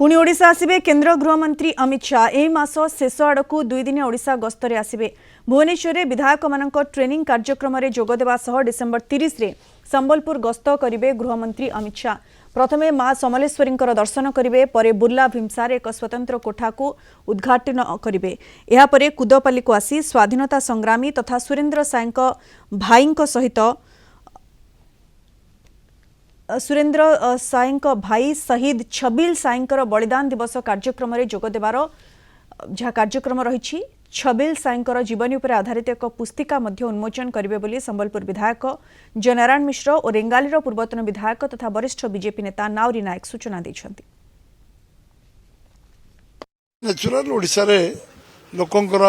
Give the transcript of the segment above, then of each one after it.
पुणी ओडिशा आसिबे केंद्र गृहमंत्री अमित शाह एही मास शेष आड़कू 2 दिन ओडिशा गस्तरे आसिबे। भुवनेश्वर विधायक मानक ट्रेनिंग कार्यक्रम में जोगदेवा सह डिसेम्बर 30 रे संबलपुर गस्त करिवे गृहमंत्री अमित शाह। प्रथमे मां समलेश्वरी दर्शन करिवे, परे बुर्ला भीमसार एक स्वतंत्र कोठा को उद्घाटन करिवे। एहा परे कुदपाली को आसी स्वाधीनता संग्रामी तथा सुरेंद्र साय भाई सहित सुरेंद्र साय भाई शहीद छबिल साय बलिदान दिवस कार्यक्रम में जोगदेवार जहाँ कार्यक्रम रही छबिल साय जीवनी पर आधारित एक पुस्तिका उन्मोचन करेंगे बोली संबलपुर विधायक जयनारायण मिश्र और रेंगाली पूर्वतन विधायक तथा वरिष्ठ बीजेपी नेता नाउरी नायक सूचना देछंती। नेचुरल ओडिशा रे लोकंकर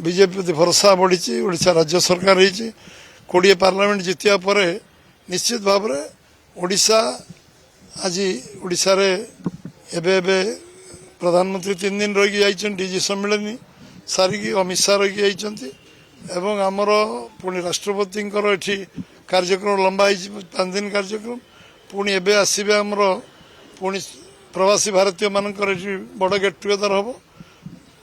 बीजेपी प्रति भरोसा बढ़ी। ओडिशा राज्य सरकार रही 20 पार्लियामेंट जितिया पर निश्चित भाव में ओडिशा आज ओडिशा रे एबे प्रधानमंत्री 3 दिन रही जाइछन डीजी सम्मेलन सारिकी अमित शाह रही जाइछन्ती एवं आमर पुणी राष्ट्रपति एठी कार्यक्रम लंबा 5 दिन कार्यक्रम पुणी एबे आसीबे आमर पुणी प्रवासी भारतीय मानकर एठी बड़ गेट टुगेदर हम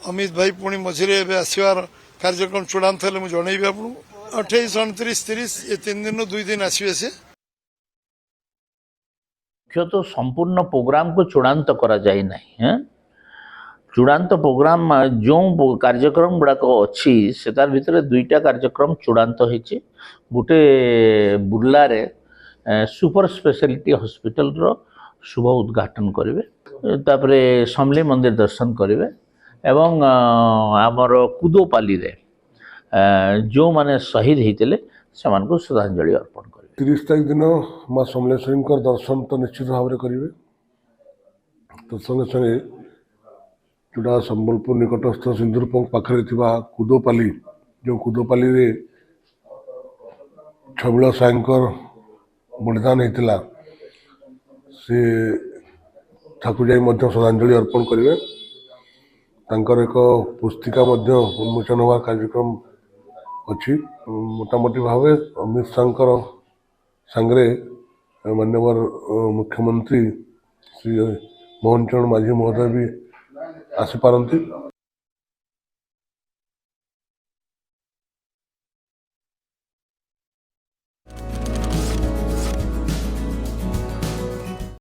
अमित भाई पुणी मझिरे एबे आसीबार कार्यक्रम चूड़ांत हेले मु जणैबी आपन 28 29 30 ये 3 दिन 2 दिन आसीबे से तो संपूर्ण प्रोग्राम को चूड़ांत करा जाए नहीं। चूड़ांत प्रोग्राम जो कार्यक्रम गुड़ाक अच्छी से तार भितर 2टा कार्यक्रम चूड़ांत होइछि। गोटे बुर्ला रे सुपर स्पेशलिटी हॉस्पिटल रो शुभ उद्घाटन करेंगे, तापरे समले मंदिर दर्शन करेंगे एवं आमर कुदोपाली रे जो माने शहीद होते से श्रद्धांजलि अर्पण करेंगे। 30 तारीख दिन माँ समलेश्वरी दर्शन तो निश्चित भाव में करेंगे। तो संगे संगे जोड़ा संबलपुर निकटस्थ सिंदूरपंख पाखे कुदोपाली जो कुदोपाली रे छबिल साय बलिदान होता से ठाकुर जाई श्रद्धांजलि अर्पण करेंगे। एक पुस्तिका उन्मोचन हवा कार्यक्रम अच्छी। मोटामोटी भाव अमित शाह सांगरे माननीय मुख्यमंत्री श्री मोहन चरण माझी महोदय भी आसीपारती।